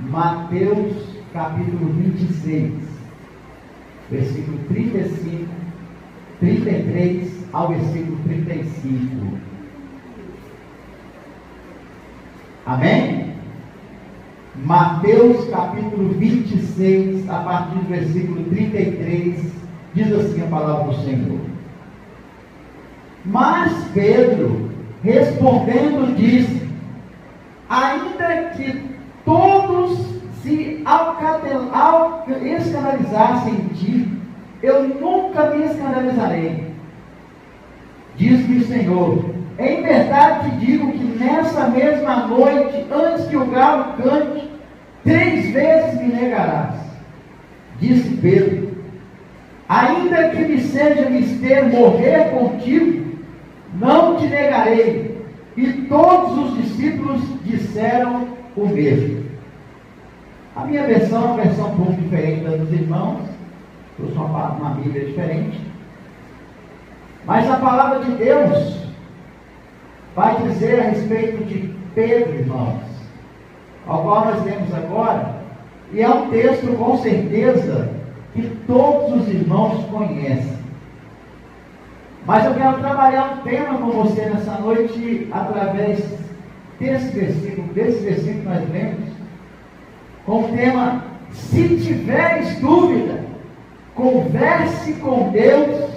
Mateus capítulo 26, versículo 35, 33 ao versículo 35. Amém? Mateus capítulo 26, a partir do versículo 33, diz assim a palavra do Senhor. Mas Pedro, respondendo, disse: ainda que todos se escandalizassem em ti, eu nunca me escandalizarei. Diz-me o Senhor: em verdade te digo que nessa mesma noite, antes que o galo cante, 3 vezes me negarás. Disse Pedro: ainda que me seja mister morrer contigo, não te negarei. E todos os discípulos disseram o mesmo. A minha versão é uma versão um pouco diferente da dos irmãos. Eu sou uma Bíblia diferente. Mas a palavra de Deus vai dizer a respeito de Pedro, irmãos, ao qual nós lemos agora, e é um texto com certeza que todos os irmãos conhecem. Mas eu quero trabalhar um tema com você nessa noite através desse versículo que nós lemos, com o tema: se tiveres dúvida, converse com Deus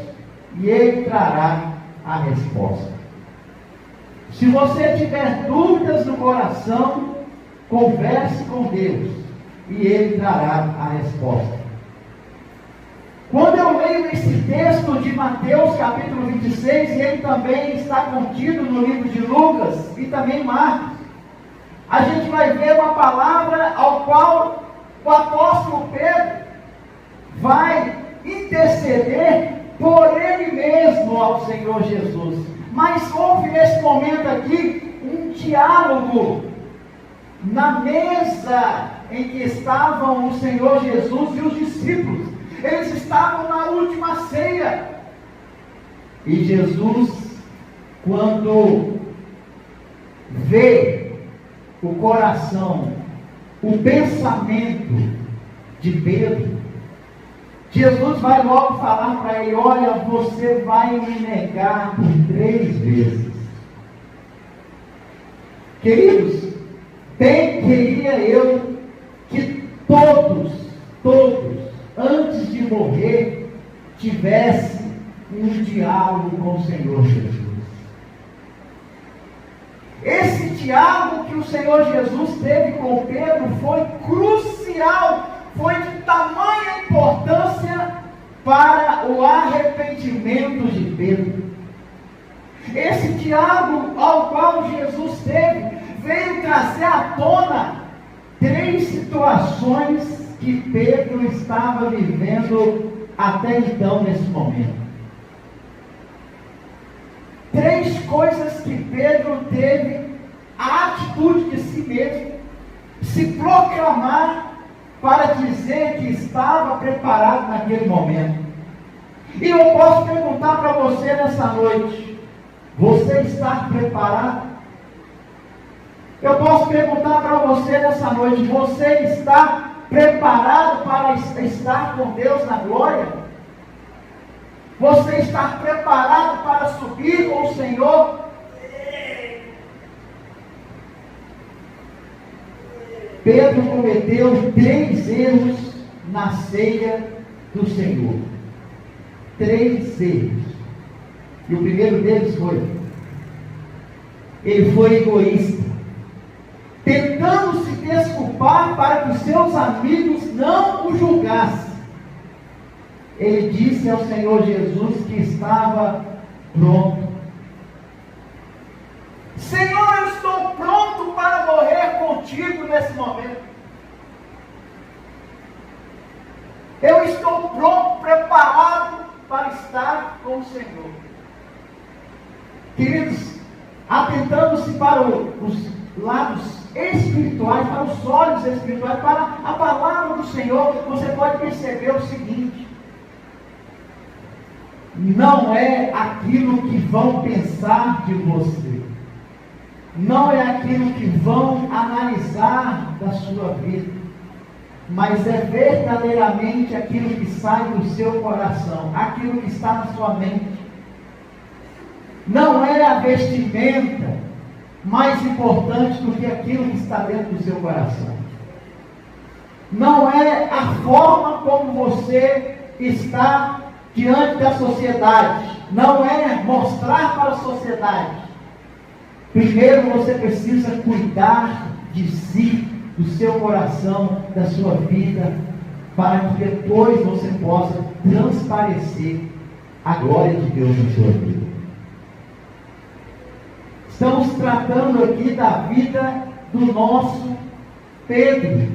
e Ele trará a resposta. Se você tiver dúvidas no coração, converse com Deus e Ele trará a resposta. Quando eu leio esse texto de Mateus capítulo 26, e ele também está contido no livro de Lucas e também Marcos, a gente vai ver uma palavra ao qual o apóstolo Pedro vai interceder por ele mesmo ao Senhor Jesus. Mas houve nesse momento aqui um diálogo na mesa em que estavam o Senhor Jesus e os discípulos. Eles estavam na última ceia. E Jesus, quando vê o coração, o pensamento de Pedro, Jesus vai logo falar para ele: olha, você vai me negar por 3 vezes. Queridos, bem queria eu que todos, antes de morrer, tivesse um diálogo com o Senhor Jesus. Esse diálogo que o Senhor Jesus teve com Pedro foi crucial, foi de tamanha importância para o arrependimento de Pedro. Esse diálogo ao qual Jesus teve veio trazer à tona 3 situações que Pedro estava vivendo até então, nesse momento. 3 coisas que Pedro teve a atitude de si mesmo, se proclamar para dizer que estava preparado naquele momento. E eu posso perguntar para você nessa noite: você está preparado? Eu posso perguntar para você nessa noite: você está preparado para estar com Deus na glória? Você está preparado para subir com o Senhor? Pedro cometeu 3 erros na ceia do Senhor. 3 erros. E o primeiro deles foi: ele foi egoísta, tentando se desculpar para que os seus amigos não o julgassem. Ele disse ao Senhor Jesus que estava pronto. Senhor, eu estou pronto para morrer contigo nesse momento. Eu estou pronto, preparado para estar com o Senhor. Queridos, atentando-se para os lados espirituais, para os olhos espirituais, para a palavra do Senhor, você pode perceber o seguinte: não é aquilo que vão pensar de você, não é aquilo que vão analisar da sua vida, mas é verdadeiramente aquilo que sai do seu coração, aquilo que está na sua mente. Não é a vestimenta mais importante do que aquilo que está dentro do seu coração. Não é a forma como você está diante da sociedade. Não é mostrar para a sociedade. Primeiro você precisa cuidar de si, do seu coração, da sua vida, para que depois você possa transparecer a glória de Deus na sua vida. Estamos tratando aqui da vida do nosso Pedro,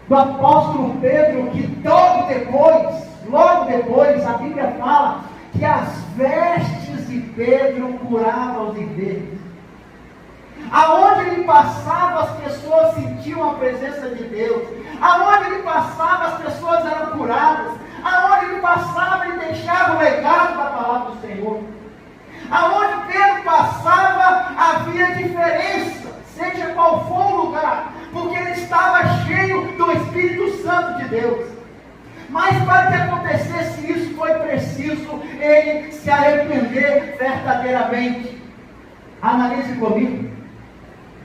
do apóstolo Pedro, que logo depois, a Bíblia fala que as vestes de Pedro curavam os enfermos. Aonde ele passava, as pessoas sentiam a presença de Deus. Aonde ele passava, as pessoas eram curadas. Aonde ele passava, ele deixava o legado da palavra do Senhor. Aonde Pedro passava, havia diferença, seja qual for o lugar, porque ele estava cheio do Espírito Santo de Deus. Mas para que acontecesse isso, foi preciso ele se arrepender verdadeiramente. Analise comigo.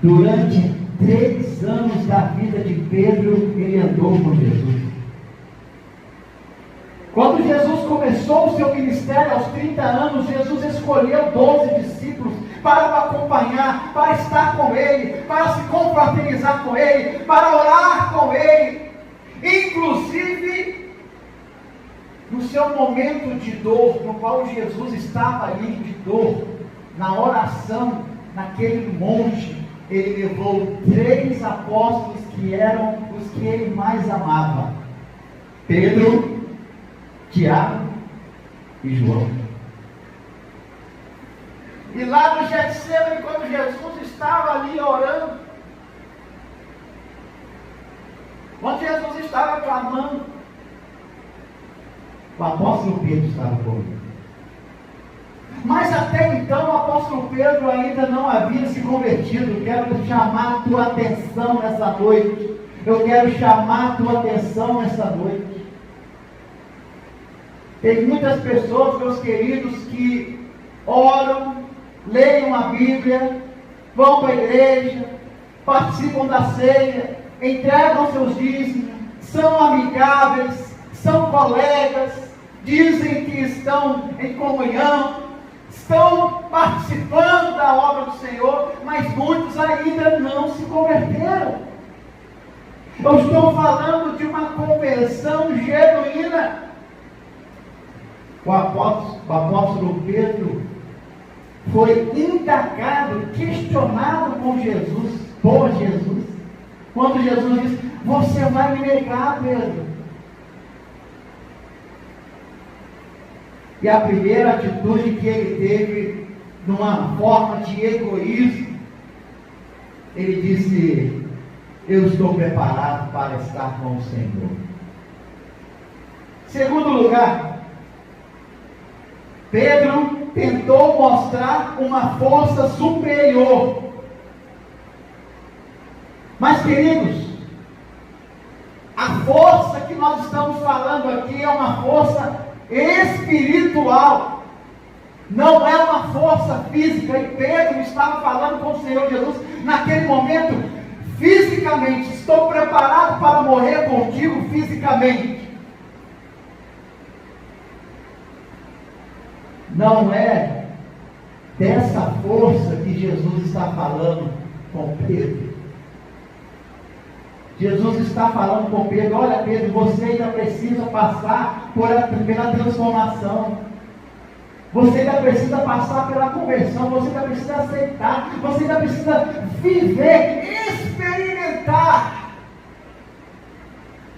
Durante 3 anos da vida de Pedro, ele andou com Jesus. Quando Jesus começou o seu ministério aos 30 anos, Jesus escolheu 12 discípulos para o acompanhar, para estar com ele, para se confraternizar com ele, para orar com ele. Inclusive, no seu momento de dor, no qual Jesus estava ali de dor, na oração, naquele monte, ele levou 3 apóstolos que eram os que ele mais amava: Pedro, Tiago e João. E lá no Getsemane, quando Jesus estava ali orando, quando Jesus estava clamando, o apóstolo Pedro estava com ele. Mas até então o apóstolo Pedro ainda não havia se convertido. Eu quero chamar a tua atenção nessa noite. Eu quero chamar a tua atenção nessa noite. Tem muitas pessoas, meus queridos, que oram, leiam a Bíblia, vão para a igreja, participam da ceia, entregam seus dízimos, são amigáveis, são colegas, dizem que estão em comunhão, estão participando da obra do Senhor, mas muitos ainda não se converteram. Eu estou falando de uma conversão genuína. O apóstolo Pedro foi indagado, questionado por Jesus, quando Jesus disse: você vai me negar, Pedro. E a primeira atitude que ele teve, numa forma de egoísmo, ele disse: eu estou preparado para estar com o Senhor. Segundo lugar, Pedro tentou mostrar uma força superior. Mas, queridos, a força que nós estamos falando aqui é uma força espiritual, não é uma força física. E Pedro estava falando com o Senhor Jesus naquele momento, fisicamente: estou preparado para morrer contigo fisicamente. Não é dessa força que Jesus está falando com Pedro. Jesus está falando com Pedro: olha, Pedro, você ainda precisa passar pela transformação. Você ainda precisa passar pela conversão. Você ainda precisa aceitar. Você ainda precisa viver, experimentar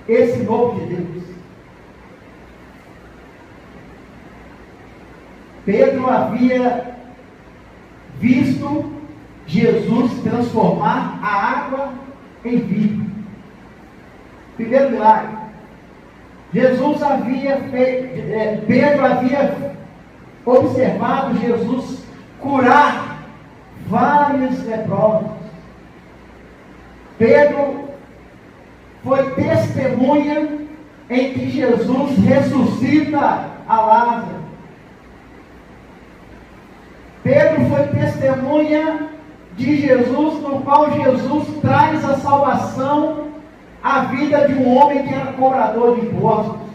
esse novo de Deus. Pedro havia visto Jesus transformar a água em vinho. Primeiro milagre. Jesus havia feito, Pedro havia observado Jesus curar vários leprosos. Pedro foi testemunha em que Jesus ressuscita a Lázaro. Pedro foi testemunha de Jesus, no qual Jesus traz a salvação à vida de um homem que era cobrador de impostos.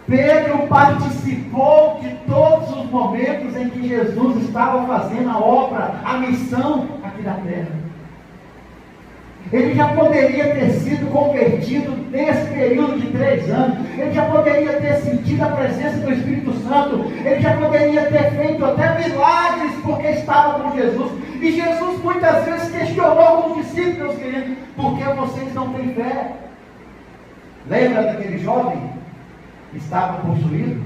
Pedro participou de todos os momentos em que Jesus estava fazendo a obra, a missão aqui na terra. Ele já poderia ter sido convertido nesse período de 3 anos. Ele já poderia ter sentido a presença do Espírito Santo. Ele já poderia ter feito até milagres porque estava com Jesus. E Jesus muitas vezes questionou com os discípulos, queridos: por que vocês não têm fé? Lembra daquele jovem que estava possuído?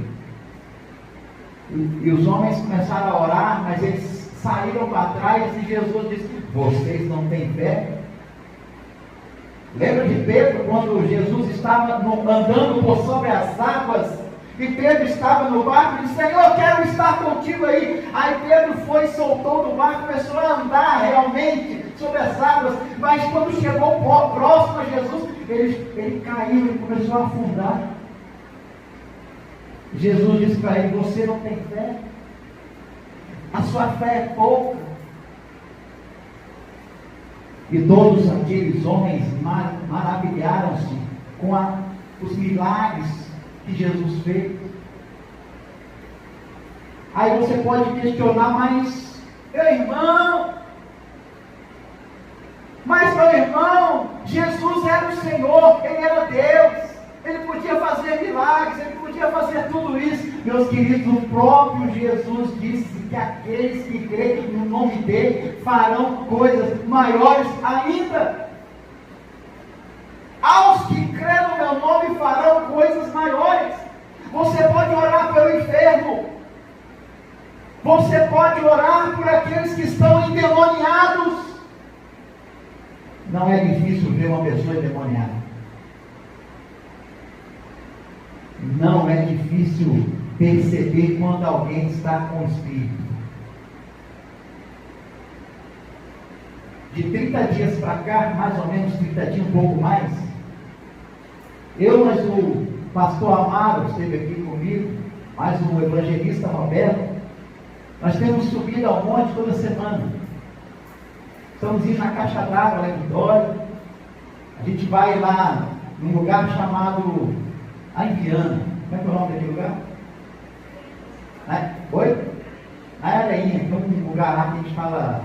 E os homens começaram a orar, mas eles saíram para trás e Jesus disse: vocês não têm fé? Lembra de Pedro, quando Jesus estava andando por sobre as águas, e Pedro estava no barco e disse: Senhor, eu quero estar contigo aí. Aí Pedro foi, soltou do barco, começou a andar realmente sobre as águas, mas quando chegou próximo a Jesus, ele caiu e começou a afundar. Jesus disse para ele: você não tem fé? A sua fé é pouca. E todos aqueles homens maravilharam-se com os milagres que Jesus fez. Aí você pode questionar: mas meu irmão, Jesus era o Senhor, Ele era Deus, Ele podia fazer milagres, Ele podia fazer tudo isso. Meus queridos, o próprio Jesus disse que aqueles que creem no nome dele farão coisas maiores ainda. Aos que creem no meu nome farão coisas maiores. Você pode orar pelo enfermo. Você pode orar por aqueles que estão endemoniados. Não é difícil ver uma pessoa endemoniada. Não é difícil perceber quando alguém está com o Espírito. De 30 dias para cá, mais ou menos 30 dias, um pouco mais, mas o pastor Amaro esteve aqui comigo, mais o evangelista Roberto, nós temos subido ao monte toda semana. Estamos indo na Caixa d'Água, lá em Vitória. A gente vai lá num lugar chamado Aimbiana. Como é que é o nome daquele lugar? Oi? Na Areinha, tem um lugar lá que a gente fala,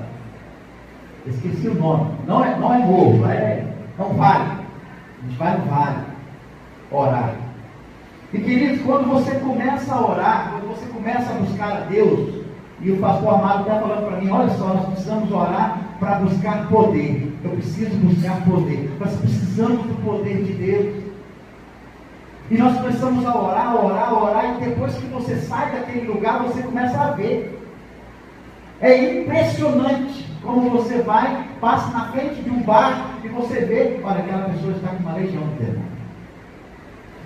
esqueci o nome, não é morro, é um vale. A gente vai no vale orar. E queridos, quando você começa a orar, quando você começa a buscar a Deus, e o pastor Amado está falando para mim: olha só, nós precisamos orar para buscar poder. Eu preciso buscar poder. Nós precisamos do poder de Deus. E nós começamos a orar, e depois que você sai daquele lugar, você começa a ver. É impressionante como você vai, passa na frente de um bar e você vê: olha, aquela pessoa está com uma legião de demônio.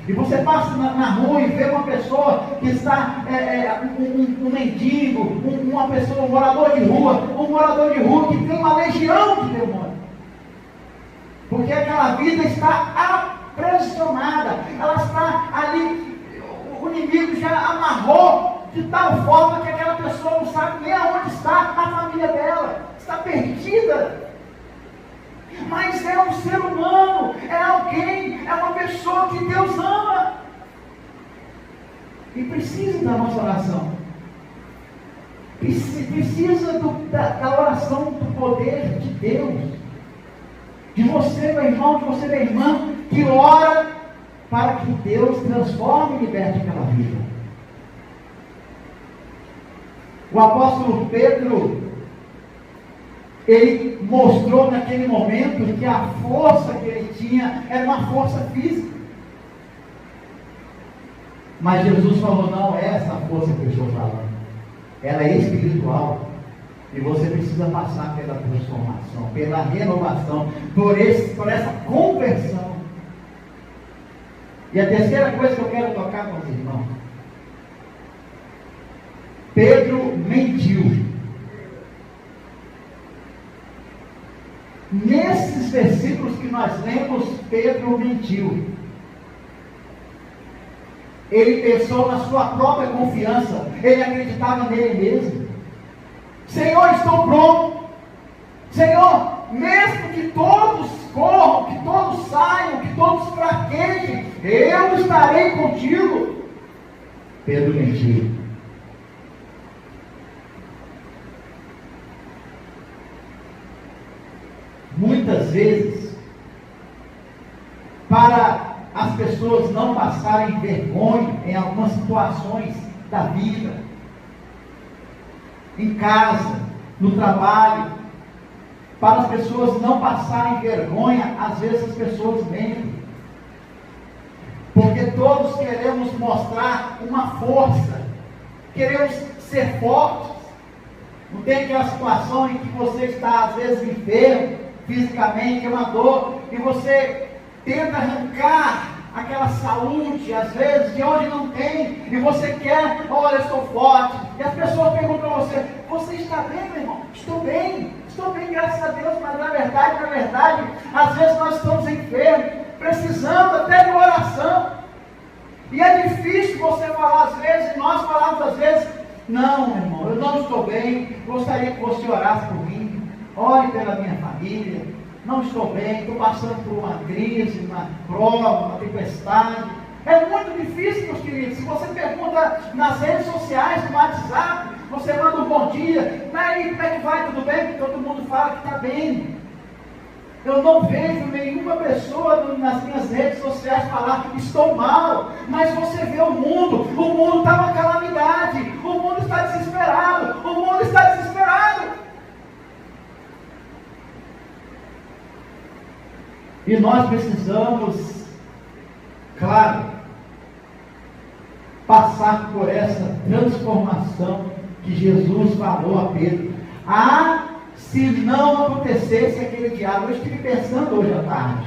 E você passa na rua e vê uma pessoa que está, um mendigo, uma pessoa, um morador de rua que tem uma legião de demônio. Porque aquela vida está aprisionada, ela está ali, o inimigo já amarrou de tal forma que aquela pessoa não sabe nem aonde está a família dela, está perdida. Mas é um ser humano, é alguém, é uma pessoa que Deus ama e precisa da nossa oração, precisa da oração, do poder de Deus, de você, meu irmão, de você, minha irmã, que ora para que Deus transforme e liberte aquela vida. O apóstolo Pedro, ele mostrou naquele momento que a força que ele tinha era uma força física. Mas Jesus falou: não é essa força que eu estou falando, ela é espiritual. E você precisa passar pela transformação, pela renovação, por essa conversão. E a terceira coisa que eu quero tocar com os irmãos: Pedro mentiu. nesses versículos que nós lemos, Pedro mentiu. Ele pensou na sua própria confiança, ele acreditava nele mesmo. Senhor, estou pronto. Senhor, mesmo que todos corram, que todos saiam, que todos fraquejem, eu estarei contigo. Pedro mentiu. Muitas vezes, para as pessoas não passarem vergonha em algumas situações da vida, em casa, no trabalho, para as pessoas não passarem vergonha, às vezes as pessoas mentem. Porque todos queremos mostrar uma força, queremos ser fortes. Não tem aquela situação em que você está às vezes enfermo, fisicamente, é uma dor, e você tenta arrancar aquela saúde, às vezes, de onde não tem, e você quer, olha, eu estou forte, e as pessoas perguntam para você, você está bem, meu irmão? Estou bem, graças a Deus, mas na verdade, às vezes nós estamos enfermos, precisando até de oração, e é difícil você falar às vezes, e nós falamos às vezes, não, meu irmão, eu não estou bem, gostaria que você orasse por mim, ore pela minha família, não estou bem, estou passando por uma crise, uma prova, uma tempestade. É muito difícil, meus queridos. Se você pergunta nas redes sociais, no WhatsApp, você manda um bom dia, mas aí como é que vai? Tudo bem? Porque todo mundo fala que está bem. Eu não vejo nenhuma pessoa nas minhas redes sociais falar que estou mal, mas você vê o mundo está uma calamidade, o mundo está desesperado, E nós precisamos, claro, passar por essa transformação que Jesus falou a Pedro. Se não acontecesse aquele diálogo, eu estive pensando hoje à tarde.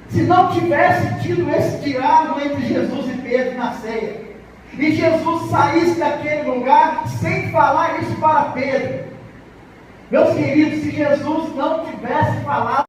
Se não tivesse tido esse diálogo entre Jesus e Pedro na ceia, e Jesus saísse daquele lugar sem falar isso para Pedro, meus queridos, se Jesus não tivesse falado